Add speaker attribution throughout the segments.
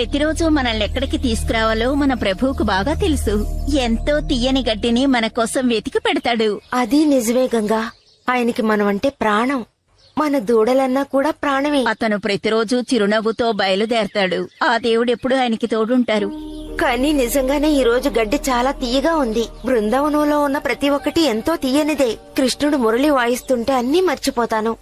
Speaker 1: ప్రతిరోజు మనల్ని ఎక్కడికి తీసుకురావాలో మన ప్రభువుకు బాగా తెలుసు. ఎంతో తీయని గడ్డిని మన కోసం వెతికి పెడతాడు.
Speaker 2: అది నిజమే గంగా. ఆయనకి మనమంటే ప్రాణం. మన దూడలన్నా కూడా ప్రాణమే.
Speaker 1: అతను ప్రతిరోజు చిరునవ్వుతో బయలుదేరతాడు. ఆ దేవుడెప్పుడు ఆయనకి తోడుంటారు.
Speaker 2: కానీ నిజంగానే ఈ రోజు గడ్డి చాలా తీయగా ఉంది. బృందావనంలో ఉన్న ప్రతి ఒక్కటి ఎంతో తీయనిదే. కృష్ణుడు మురళి వాయిస్తుంటే అన్నీ మర్చిపోతాను.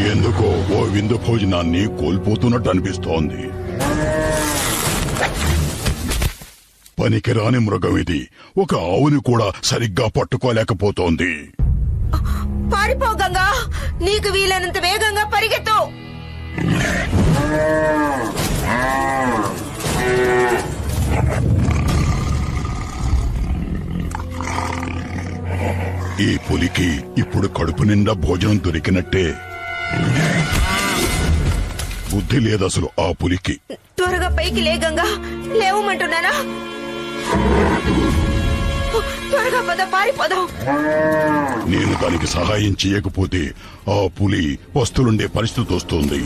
Speaker 3: ఎందుకో ఓ విందు భోజనాన్ని కోల్పోతున్నట్టు అనిపిస్తోంది. పనికిరాని మృగం ఇది. ఒక ఆవుని కూడా సరిగ్గా పట్టుకోలేకపోతోంది.
Speaker 2: పారిపో గంగా, నీకు వీలైనంత వేగంగా పరిగెత్తు.
Speaker 3: ఈ పులికి ఇప్పుడు కడుపు నిండా భోజనం దొరికినట్టే. బుద్ధి లేదసలు ఆ పులికి.
Speaker 2: త్వరగా పైకి లే గంగా, లేవమంటున్నానా? త్వరగా పద, పారిపోదాం.
Speaker 3: నేను దానికి సహాయం చేయకపోతే ఆ పులి పస్తులుండే పరిస్థితి వస్తుంది.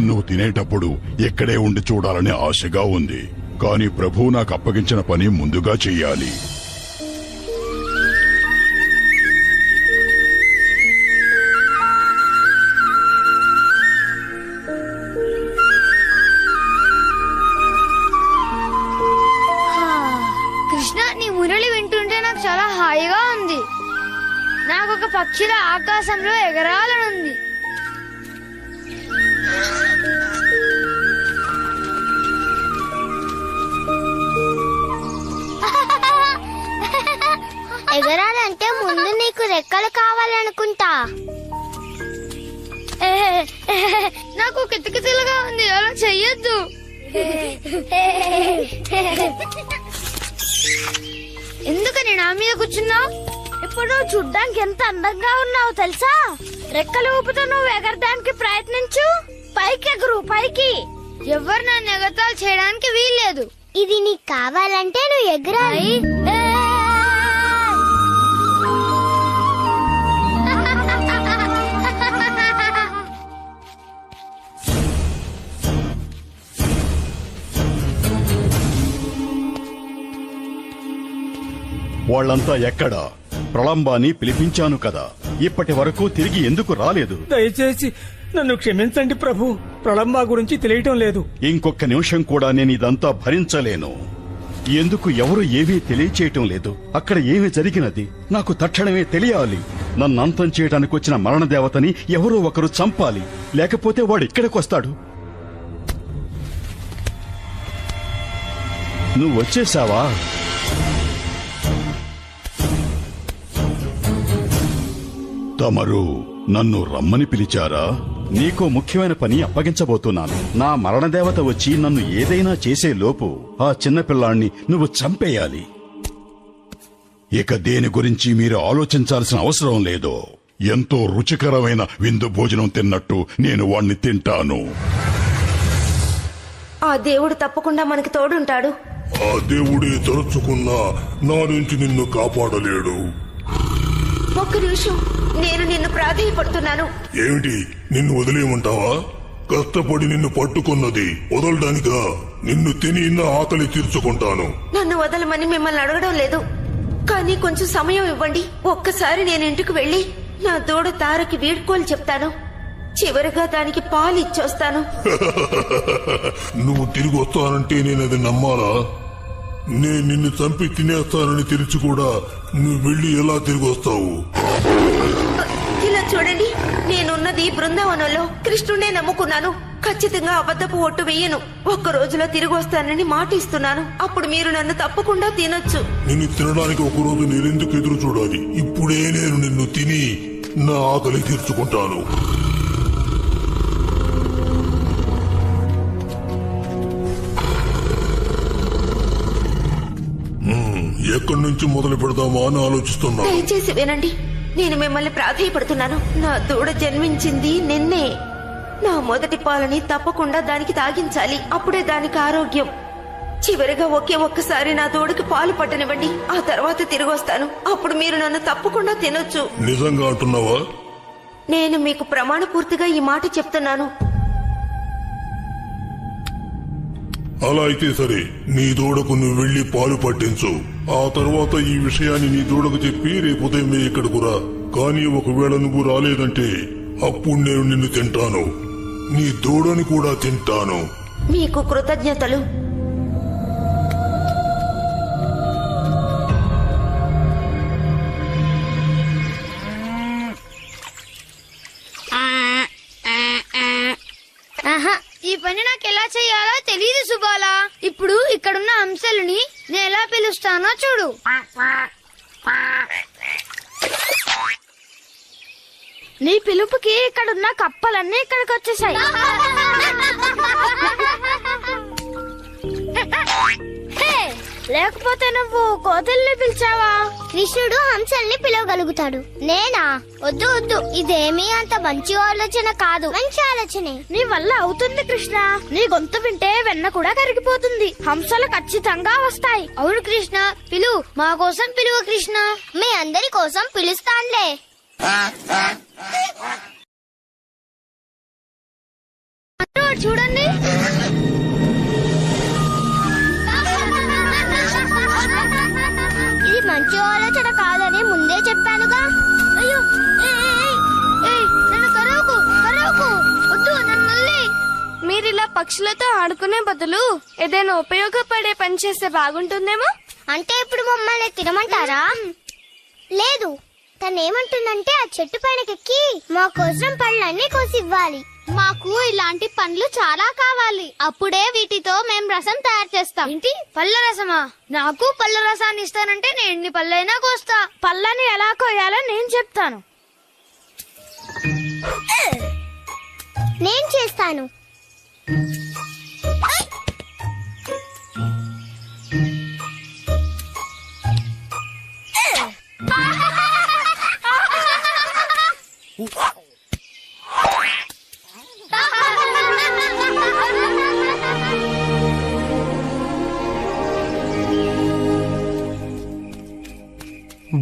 Speaker 3: నువ్వు తినేటప్పుడు ఎక్కడే ఉండి చూడాలని ఆశగా ఉంది. కానీ ప్రభువు నాకు అప్పగించిన పని ముందుగా చెయ్యాలి.
Speaker 4: కృష్ణ, నీ మురళి వింటుంటే నాకు చాలా హాయిగా ఉంది. నాకు ఒక పక్షిలా ఆకాశంలో ఎగరాలనుంది.
Speaker 5: ఎగరాలంటే ముందు నీకు రెక్కలు కావాలనుకుంటా.
Speaker 4: నాకు కితకితలుగా ఉంది, అలా చెయ్యొద్దు. ఎందుకని నా మీద కూర్చున్నావు? ఇప్పుడు నువ్వు చూడ్డానికి ఎంత అందంగా ఉన్నావు తెలుసా? రెక్కలు ఊపుతో నువ్వు ఎగరడానికి ప్రయత్నించు. పైకి ఎగురు, పైకి. ఎవరు నన్ను ఎగతాలు చేయడానికి వీల్లేదు.
Speaker 5: ఇది నీకు కావాలంటే నువ్వు ఎగరాలి.
Speaker 6: వాళ్ళంతా ఎక్కడా? ప్రళంబాని పిలిపించాను కదా, ఇప్పటి వరకు తిరిగి ఎందుకు రాలేదు?
Speaker 7: దయచేసి నన్ను క్షమించండి ప్రభు, ప్రళంబా గురించి తెలియటం లేదు.
Speaker 6: ఇంకొక నిమిషం కూడా నేను ఇదంతా భరించలేను. ఎందుకు ఎవరు ఏమీ తెలియచేయటం లేదు? అక్కడ ఏమి జరిగినది నాకు తక్షణమే తెలియాలి. నన్ను అంతం చేయడానికి వచ్చిన మరణదేవతని ఎవరో ఒకరు చంపాలి, లేకపోతే వాడు ఇక్కడికి వస్తాడు. నువ్వు వచ్చేసావా?
Speaker 3: తమరు నన్ను రమ్మని పిలిచారా?
Speaker 6: నీకో ముఖ్యమైన పని అప్పగించబోతున్నాను. నా మరణదేవత వచ్చి నన్ను ఏదైనా చేసే లోపు ఆ చిన్నపిల్లాణ్ణి నువ్వు చంపేయాలి.
Speaker 3: ఇక దేని గురించి మీరు ఆలోచించాల్సిన అవసరం లేదు. ఎంతో రుచికరమైన విందు భోజనం తిన్నట్టు నేను వాణ్ణి తింటాను.
Speaker 2: ఆ దేవుడు తప్పకుండా మనకి తోడుంటాడు.
Speaker 8: ఆ దేవుడే తలుచుకున్నా నా నుంచి నిన్ను కాపాడలేడు.
Speaker 2: ఒక్క నిమిషం, నేను నిన్ను ప్రాధేయపడుతున్నాను.
Speaker 8: ఏమిటి, నిన్ను వదిలేయమంటావా? కష్టపడి నిన్ను పట్టుకున్నది వదలడానికా? నిన్ను తిని నా ఆకలి తీర్చుకుంటాను.
Speaker 2: నన్ను వదలమని మిమ్మల్ని అడగడం లేదు, కానీ కొంచెం సమయం ఇవ్వండి. ఒక్కసారి నేను ఇంటికి వెళ్లి నా దూడ తారకి వీడ్కోలు చెప్తాను. చివరిగా దానికి పాలు ఇచ్చొస్తాను.
Speaker 8: నువ్వు తిరిగి వస్తానంటే నేను అది నమ్మాలా? నేను నిన్ను చంపి తినేస్తానని తెలిసి కూడా నువ్వు వెళ్ళి ఎలా తిరిగి వస్తావు?
Speaker 2: ఇలా చూడండి, నేనున్నది బృందావనంలో. కృష్ణుడే నమ్ముకున్నాను. ఖచ్చితంగా అబద్ధపు ఒట్టు వెయ్యను. ఒక్క రోజులో తిరిగి వస్తానని మాట ఇస్తున్నాను. అప్పుడు మీరు నన్ను తప్పకుండా తినొచ్చు.
Speaker 8: నిన్ను తినడానికి ఒక రోజు నేనెందుకు ఎదురు చూడాలి? ఇప్పుడే నేను నిన్ను తిని నా ఆకలి తీర్చుకుంటాను. ఎక్కడి నుంచి మొదలు పెడదామా అని ఆలోచిస్తున్నా.
Speaker 2: దయచేసి వినండి, నేను మిమ్మల్ని ప్రాధేయపడుతున్నాను. నా దూడ జన్మించింది నిన్నే. నా మొదటి పాలని తప్పకుండా దానికి తాగించాలి. అప్పుడే దానికి ఆరోగ్యం. చివరిగా ఒక్కసారి నా దూడకి పాలు పట్టనివ్వండి. ఆ తర్వాత తిరిగి వస్తాను. అప్పుడు మీరు నన్ను తప్పకుండా తినొచ్చు.
Speaker 8: నిజంగా అంటున్నావా?
Speaker 2: నేను మీకు ప్రమాణపూర్తిగా ఈ మాట చెప్తున్నాను.
Speaker 8: అలా అయితే సరే, నీ దూడకు నువ్వు వెళ్లి పాలు పట్టించు. ఆ తర్వాత ఈ విషయాన్ని నీ దూడకు చెప్పి రేపు ఉదయమే ఇక్కడకు రా. కానీ ఒకవేళ నువ్వు రాలేదంటే అప్పుడు నేను నిన్ను తింటాను. నీ దూడని కూడా తింటాను.
Speaker 2: మీకు కృతజ్ఞతలు.
Speaker 4: ఆహా, ఈ పని నాకు ఎలా చెయ్యాలో తెలియదు సుబాలా. ఇప్పుడు ఇక్కడున్న అంశాలని నేను ఎలా పిలుస్తానో చూడు. నీ పిలుపుకి ఇక్కడున్న కప్పలన్నీ ఇక్కడికి వచ్చేసాయి. హే, లేకపోతే నువ్వు కోతుల్ని పిలిచావా?
Speaker 5: కృష్ణుడు హంసల్ని పిలవగలుగుతాడు. నేనా? వద్దు వద్దు, ఇదేమీ అంత మంచి ఆలోచన కాదు. మంచి ఆలోచనే.
Speaker 4: నీ వల్ల అవుతుంది కృష్ణ. నీ గొంతు వింటే వెన్న కూడా కరిగిపోతుంది. హంసలు ఖచ్చితంగా వస్తాయి. అవును కృష్ణ, పిలువు. మా కోసం పిలువు కృష్ణ.
Speaker 5: మీ అందరి కోసం పిలుస్తానులే.
Speaker 4: చూడండి,
Speaker 5: ఇది మంచి ఆలోచన కాదని ముందే చెప్పానుగా.
Speaker 4: అయ్యో, నన్ను కరవకు, కరవకు. వద్దు, నన్ను వదిలేయ్. మీరిలా పక్షులతో ఆడుకునే బదులు ఏదైనా ఉపయోగపడే పని చేస్తే బాగుంటుందేమో.
Speaker 5: అంటే ఇప్పుడు మమ్మల్ని తినమంటారా? లేదు, తనేమంటుందంటే ఆ చెట్టు పైనకెక్కి మా కోసం పళ్ళన్నీ కోసి ఇవ్వాలి.
Speaker 4: మాకు ఇలాంటి పండ్లు చాలా కావాలి. అప్పుడే వీటితో మేం రసం తయారు చేస్తాం. ఏంటి, పళ్ళ రసమా? నాకు పళ్ళ రసాన్ని ఇస్తానంటే నేను ఎన్ని పళ్ళైనా కోస్తా. పళ్ళని ఎలా కోయాలో నేను చెప్తాను.
Speaker 5: నేను చేస్తాను.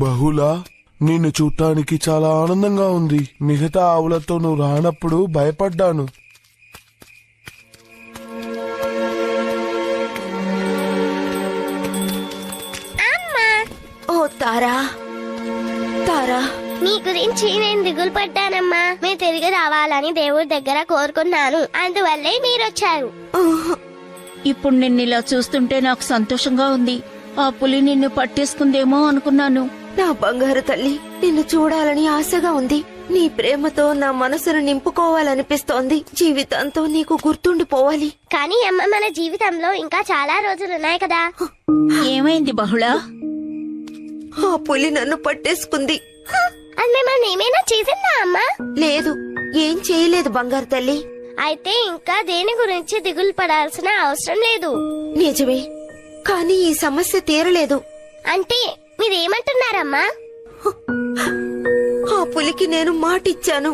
Speaker 9: బహుళ, నిన్ను చూడటానికి చాలా ఆనందంగా ఉంది. మిగతా ఆవులతో నువ్వు రానప్పుడు భయపడ్డాను.
Speaker 2: ఓ తారా, తారా,
Speaker 5: మీ గురించి నేను దిగులు పడ్డానమ్మా. మీరు తిరిగి రావాలని దేవుడి దగ్గర కోరుకున్నాను. అందువల్లే మీరొచ్చారు.
Speaker 1: ఇప్పుడు నిన్నిలా చూస్తుంటే నాకు సంతోషంగా ఉంది. ఆ పులి నిన్ను పట్టేసుకుందేమో అనుకున్నాను.
Speaker 2: నా బంగారు తల్లి, నిన్ను చూడాలని ఆశగా ఉంది. నీ ప్రేమతో నా మనసును నింపుకోవాలనిపిస్తోంది. జీవితంతో నీకు గుర్తుండిపోవాలి.
Speaker 5: కానీ అమ్మ, మన జీవితంలో ఇంకా చాలా రోజులున్నాయి కదా.
Speaker 1: ఏమైంది బహుళ?
Speaker 2: ఆ పులి నన్ను పట్టేసుకుంది.
Speaker 5: అది మిమ్మల్ని ఏమైనా చేసిందా అమ్మా?
Speaker 2: లేదు, ఏం చేయలేదు బంగారు తల్లి.
Speaker 5: అయితే ఇంకా దేని గురించి దిగులు పడాల్సిన అవసరం లేదు.
Speaker 2: నిజమే, కానీ ఈ సమస్య తీరలేదు.
Speaker 5: అంటే మీరేమంటున్నారమ్మా?
Speaker 2: ఆ పులికి నేను మాటిచ్చాను.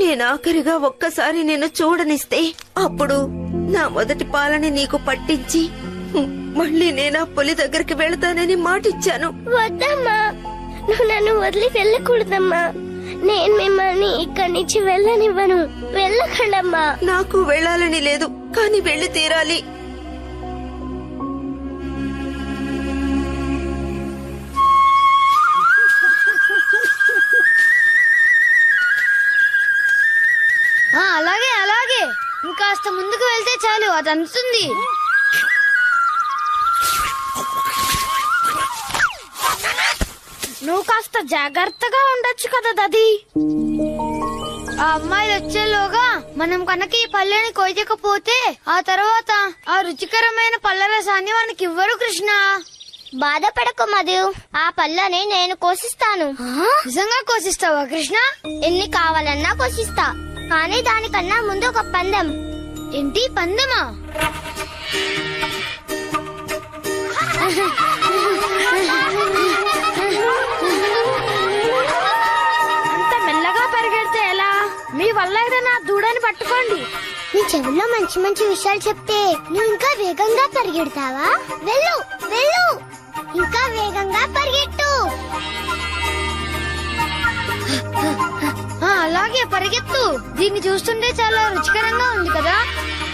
Speaker 2: నేను ఆఖరిగా ఒక్కసారి నిన్ను చూడనిస్తే అప్పుడు నా మొదటి పాలని నీకు పట్టించి మళ్ళీ నేను ఆ పులి దగ్గరికి వెళతానని మాటిచ్చాను.
Speaker 5: వద్దమ్మా, నువ్వు నన్ను వదిలి వెళ్ళకూడదమ్మా. నేను మిమ్మల్ని ఇక్కడి నుంచి వెళ్ళనివ్వను. వెళ్ళకండమ్మా.
Speaker 2: నాకు వెళ్ళాలని లేదు, కానీ వెళ్ళి తీరాలి.
Speaker 4: అలాగే అలాగే, ఇంకాస్త ముందుకు వెళ్తే చాలు, అది అందుతుంది. నువ్వు కాస్త జాగ్రత్తగా ఉండొచ్చు కదా దది. ఆ అమ్మాయిలు వచ్చేలోగా మనం కనుక ఈ పళ్ళని కోయకపోతే ఆ తర్వాత ఆ రుచికరమైన పళ్ళ రసాన్ని మనకి ఇవ్వరు కృష్ణ.
Speaker 5: బాధపడకు మధు, ఆ పళ్ళని నేను కోసిస్తాను.
Speaker 4: నిజంగా కోసిస్తావా కృష్ణ?
Speaker 5: ఎన్ని కావాలన్నా కోసిస్తా. కానీ దానికన్నా ముందు ఒక పందెం.
Speaker 4: ఏంటి పందెమా? అంత మెల్లగా పరిగెడితే ఎలా? మీ వల్ల ఏదైనా దూడని పట్టుకోండి.
Speaker 5: నీ చెవుల్లో మంచి మంచి విషయాలు చెప్తే నువ్వు ఇంకా వేగంగా పరిగెడతావా? వెళ్ళు వెళ్ళు, ఇంకా వేగంగా పరిగెట్టు.
Speaker 4: అలాగే పరిగెత్తు. దీన్ని చూస్తుంటే చాలా రుచికరంగా ఉంది కదా.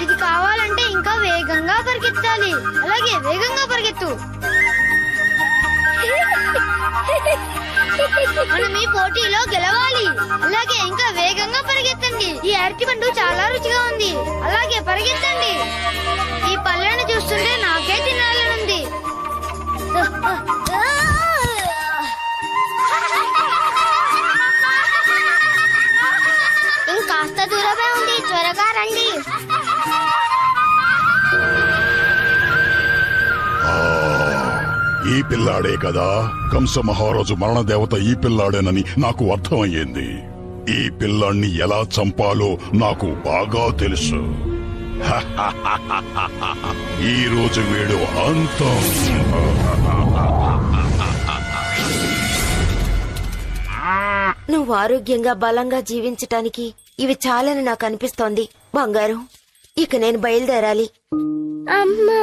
Speaker 4: ఇది కావాలంటే ఇంకా వేగంగా పరిగెత్తాలి. అలాగే వేగంగా పరిగెత్తు. మనం ఈ పోటీలో గెలవాలి. అలాగే ఇంకా వేగంగా పరిగెత్తండి. ఈ అరటిపండు చాలా రుచిగా ఉంది. అలాగే పరిగెత్తండి. ఈ పళ్ళను చూస్తుంటే నాకే తినాలనుంది.
Speaker 5: ఇంకాస్త దూరమే ఉంది, త్వరగా రండి.
Speaker 3: ఈ పిల్లాడే కదా కంస మహారాజు మరణదేవత. ఈ పిల్లాడేనని నాకు అర్థమయ్యింది. ఈ పిల్లాన్ని ఎలా చంపాలో నాకు బాగా తెలుసు. ఈ రోజు వీడు అంతం.
Speaker 2: నువ్వు ఆరోగ్యంగా బలంగా జీవించటానికి ఇవి చాలని నాకు అనిపిస్తోంది బంగారు. ఇక నేను బయలుదేరాలి.
Speaker 5: అమ్మా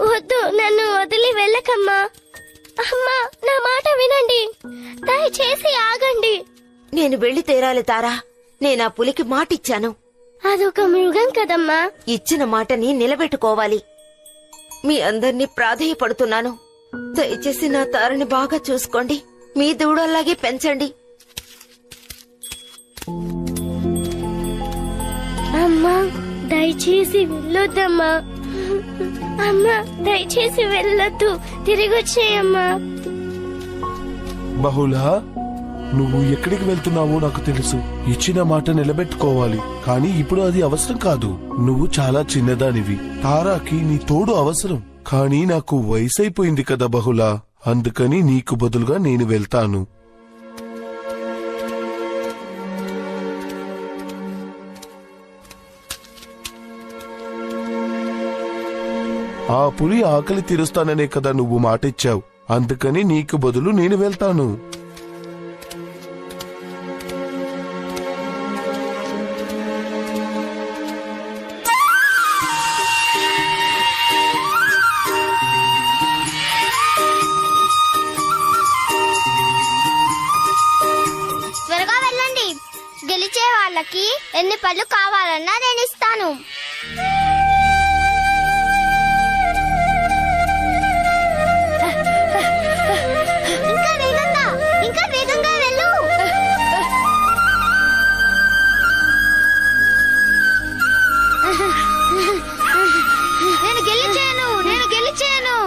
Speaker 5: వద్దు, నన్ను వదిలి వెళ్ళకమ్మా. అమ్మా నా మాట వినండి, దయచేసి ఆగండి.
Speaker 2: నేను వెళ్లి తీరాలి తారా. నేను ఆ పులికి మాటిచ్చాను.
Speaker 5: అదొక మృగం కదమ్మా.
Speaker 2: ఇచ్చిన మాటని నిలబెట్టుకోవాలి. మీ అందర్నీ ప్రాధేయపడుతున్నాను. దయచేసి నా తారని బాగా చూసుకోండి. మీ దూడల్లాగే పెంచండి.
Speaker 5: అమ్మా దయచేసి వెళ్ళొద్దమ్మా. అమ్మా దయచేసి వెళ్ళొద్దు, తిరిగి వచ్చేయమ్మా.
Speaker 9: బహుళా, నువ్వు ఎక్కడికి వెళ్తున్నావో నాకు తెలుసు. ఇచ్చిన మాట నిలబెట్టుకోవాలి, కానీ ఇప్పుడు అది అవసరం కాదు. నువ్వు చాలా చిన్నదానివి. తారాకి నీ తోడు అవసరం, కానీ నాకు వయసైపోయింది కదా బహుళా. అందుకని నీకు బదులుగా నేను వెళ్తాను. ఆ పులి ఆకలి తీరుస్తాననే కదా నువ్వు మాటిచ్చావు. అందుకని నీకు బదులు నేను వెళ్తాను.
Speaker 5: త్వరగా వెళ్ళండి. గెలిచే వాళ్ళకి ఎన్ని పళ్ళు కావాలన్నా నేను ఇస్తాను. ఇంకా వేగంగా, ఇంకా వేగంగా వెళ్ళు.
Speaker 4: నేను గెలిచాను.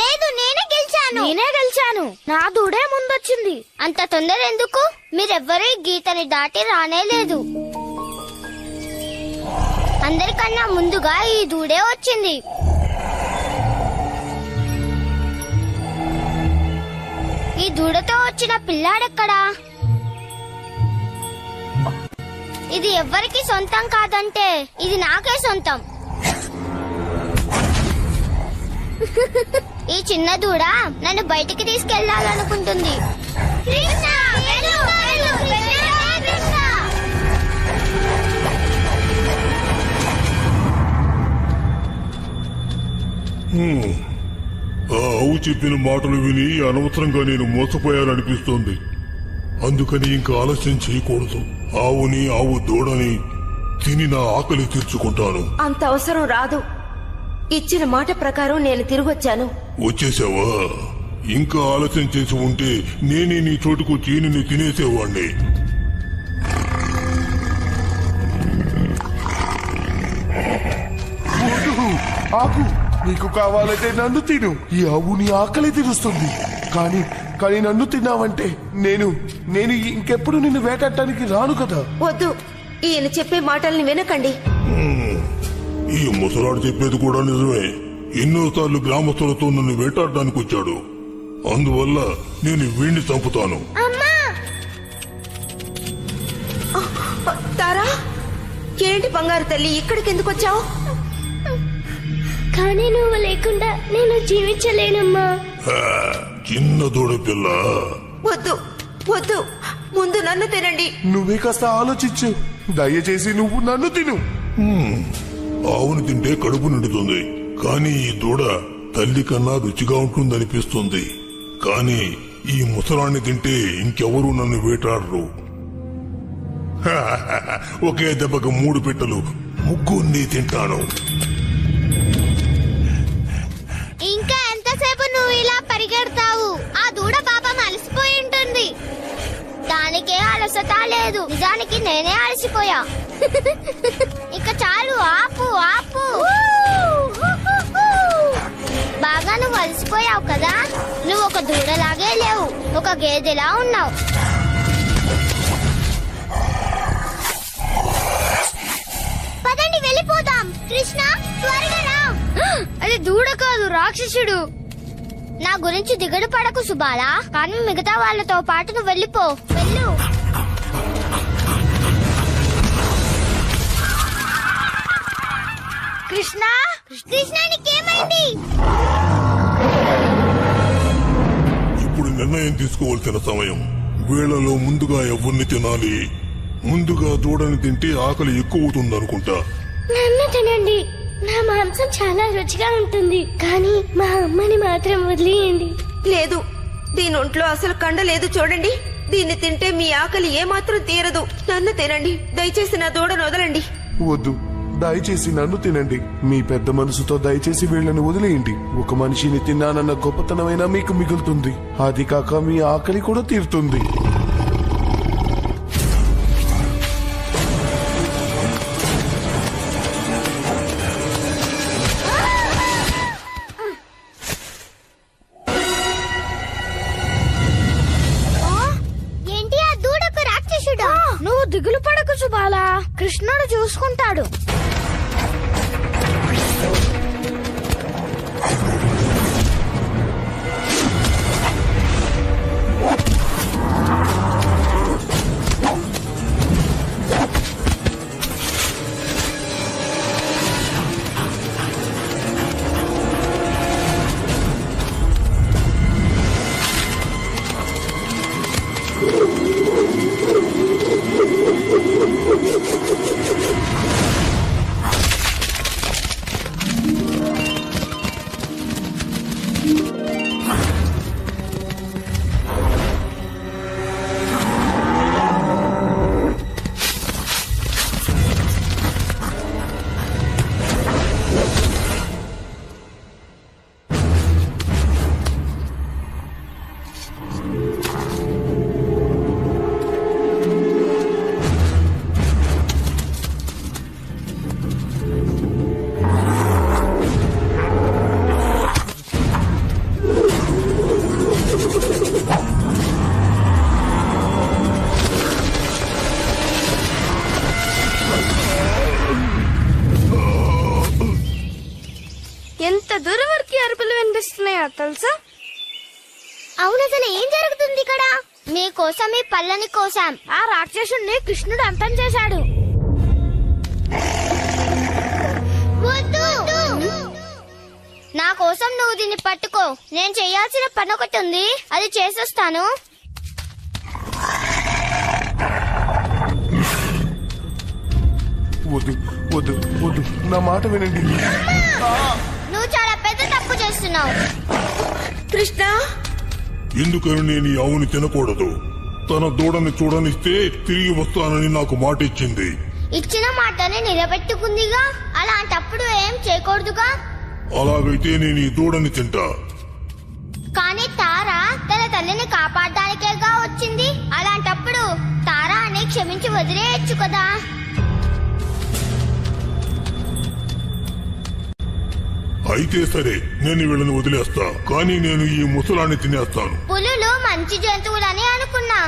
Speaker 5: లేదు, నేనే గెలిచాను.
Speaker 4: నా దూడే ముందొచ్చింది.
Speaker 5: అంత తొందర ఎందుకు? మీరెవ్వరూ ఈ గీతని దాటి రానే లేదు. అందరికన్నా ముందుగా ఈ దూడే వచ్చింది. ఈ దూడతో వచ్చిన పిల్లాడెక్కడా? ఇది ఎవ్వరికి సొంతం కాదంటే ఇది నాకే సొంతం. ఈ చిన్న దూడ నన్ను బయటికి తీసుకెళ్లాలనుకుంటుంది.
Speaker 8: ఆ ఆవు చెప్పిన మాటలు విని అనవసరంగా నేను మోసపోయాననిపిస్తోంది. అందుకని ఇంకా ఆలస్యం చేయకూడదు. ఆవుని, ఆవు దూడని తిని నా ఆకలి తీర్చుకుంటాను.
Speaker 2: అంత అవసరం రాదు. ఇచ్చిన మాట ప్రకారం నేను తిరిగొచ్చాను.
Speaker 8: వచ్చేసావా? ఇంకా ఆలస్యం చేసి ఉంటే నేనే నీ చోటుకు చీనిని తినేసేవాణ్ణి.
Speaker 9: ఆగు, నీకు కావాలంటే నన్ను తిను. ఈ ఆవు నీ ఆకలి తీరుస్తుంది. కానీ కానీ నన్ను తిన్నావంటే నేను ఇంకెప్పుడు నిన్ను వేటాడటానికి రాను కదా.
Speaker 2: వద్దు, ఈయన చెప్పే మాటల్ని వినకండి.
Speaker 8: ఈ ముసలాడు చెప్పేది కూడా నిజమే. ఎన్నోసార్లు గ్రామస్తులతో నన్ను వేటాడడానికి వచ్చాడు. అందువల్ల నేను వీణ్ణి చంపుతాను.
Speaker 2: తారా, ఏంటి బంగారు తల్లి, ఇక్కడికి ఎందుకు వచ్చావు?
Speaker 4: కానీ నువ్వు లేకుండా నేను జీవించలేనమ్మా.
Speaker 8: హా, చిన్న దూడ పిల్ల.
Speaker 2: వద్దు వద్దు, ముందు నన్ను తినండి.
Speaker 9: నువ్వే కాస్త ఆలోచించు. దయచేసి నువ్వు నన్ను తిను.
Speaker 8: ఆవును తింటే కడుపు నిండుతుంది, కానీ ఈ దూడ తల్లి కన్నా రుచిగా ఉంటుందనిపిస్తుంది. కానీ ఈ ముసలాన్ని తింటే ఇంకెవరూ నన్ను వేటాడరు. ఒకే దెబ్బకు 3 పిట్టలు, ముగ్గురిని తింటాను.
Speaker 5: ఇంకా ఎంతసేపు నువ్వు ఇలా పరిగెడతావు? ఆ దూడ పాపం అలసిపోయి ఉంటుంది. దానికే అలసట లేదు, నిజానికి నేనే అలసిపోయా. ఇక చాలు, ఆపు ఆపు. బాగా నువ్వు అలసిపోయావు కదా. నువ్వు ఒక దూడలాగే లేవు, ఒక గేదెలా ఉన్నావు. పదండి వెళ్ళిపోదాం. కృష్ణ త్వరగా రా.
Speaker 4: అది దూడ కాదు, రాక్షసుడు.
Speaker 5: నా గురించి దిగుడు పడకు సుబాలా, కానీ మిగతా వాళ్ళతో పాటు నువ్వు వెళ్ళిపో. వెళ్ళు.
Speaker 4: కృష్ణ,
Speaker 5: కృష్ణ నీకేమైంది?
Speaker 8: ఇప్పుడు నిర్ణయం తీసుకోవాల్సిన సమయం. వేళలో ముందుగా ఎవరిని తినాలి? ముందుగా దూడని తింటే ఆకలి ఎక్కువ అవుతుందనుకుంటా.
Speaker 4: నన్ను తినండి. నా మాంసం చాలా రుచిగా ఉంటుంది, కానీ మా అమ్మని మాత్రం వదిలేయండి.
Speaker 2: లేదు, దీని ఒంట్లో అసలు కండ లేదు చూడండి. దీన్ని తింటే మీ ఆకలి ఏమాత్రం తీరదు. నన్ను తినండి, దయచేసి నా దూడను వదలండి.
Speaker 9: వద్దు, దయచేసి నన్ను తినండి. మీ పెద్ద మనసుతో దయచేసి వీళ్ళని వదిలేయండి. ఒక మనిషిని తిన్నానన్న గొప్పతనమైనా మీకు మిగులుతుంది. అది కాక మీ ఆకలి కూడా తీరుతుంది.
Speaker 5: ఏంటి ఆ దూడకు రాక్షసుడా?
Speaker 4: నువ్వు దిగులు పడకు సుబాలా, కృష్ణుడు చూసుకుంటాడు. ఎంత దూరం వరకు అరుపులు వినిపిస్తున్నాయో తెలుసా?
Speaker 5: అవును, అసలు ఏం జరుగుతుంది ఇక్కడ? మీకోసం ఈ పళ్ళని కోసాం.
Speaker 4: ఆ రాక్షసుడిని కృష్ణుడు అంతం చేశాడు.
Speaker 5: వద్దు. నా కోసం నువ్వు దీన్ని పట్టుకో. నేను చేయాల్సిన పని ఒకటి ఉంది, అది చేసొస్తాను.
Speaker 9: వద్దు వద్దు వద్దు, నా మాట వినండి.
Speaker 5: నువ్వు చాలా పెద్ద తప్పు చేస్తున్నావు.
Speaker 2: కృష్ణ,
Speaker 8: ఎందుకని నేను ఈ ఆవుని తినకూడదు? తన దూడని చూడనిస్తే తిరిగి వస్తానని నాకు మాట ఇచ్చింది.
Speaker 5: ఇచ్చిన మాటని నిలబెట్టుకుందిగా, అలాంటప్పుడు ఏం చేయకూడదుగా.
Speaker 8: అలాగైతే నేను ఈ దూడని తింటా.
Speaker 5: కానీ తారా తన తల్లిని కాపాడడానికేగా వచ్చింది. అలాంటప్పుడు తారాని క్షమించి వదిలేయచ్చు కదా.
Speaker 8: అయితే సరే, నేను వీళ్ళని వదిలేస్తా, కానీ నేను ఈ ముసలాన్ని తినేస్తాను.
Speaker 5: పులులు మంచి జంతువులని అనుకున్నా.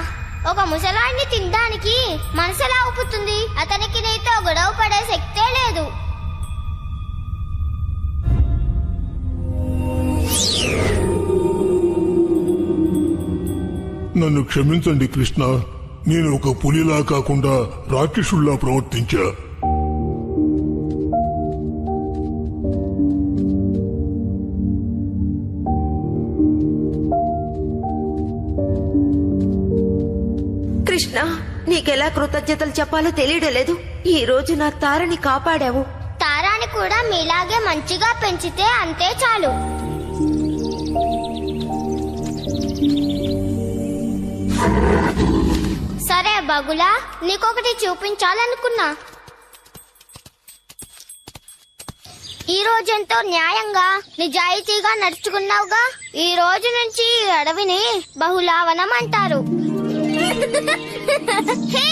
Speaker 5: ఒక ముసలాన్ని తినడానికి మనసులా ఊపుతుంది. అతనికి నీతో గొడవ పడే శక్తే లేదు.
Speaker 8: నన్ను క్షమించండి కృష్ణ. నేను ఒక పులిలా కాకుండా రాక్షసుల్లా ప్రవర్తించా.
Speaker 2: కృష్ణ నీకెలా కృతజ్ఞతలు చెప్పాలో తెలియడం లేదు. ఈ రోజు నా తారని కాపాడావు.
Speaker 5: తారాని కూడా మీలాగే మంచిగా పెంచితే అంతే చాలు. సరే బగులా, నీకొకటి చూపించాలనుకున్నా. ఈ రోజెంతో న్యాయంగా నిజాయితీగా నడుచుకున్నావుగా. ఈ రోజు నుంచి ఈ అడవిని బహుళావనం అంటారు. హే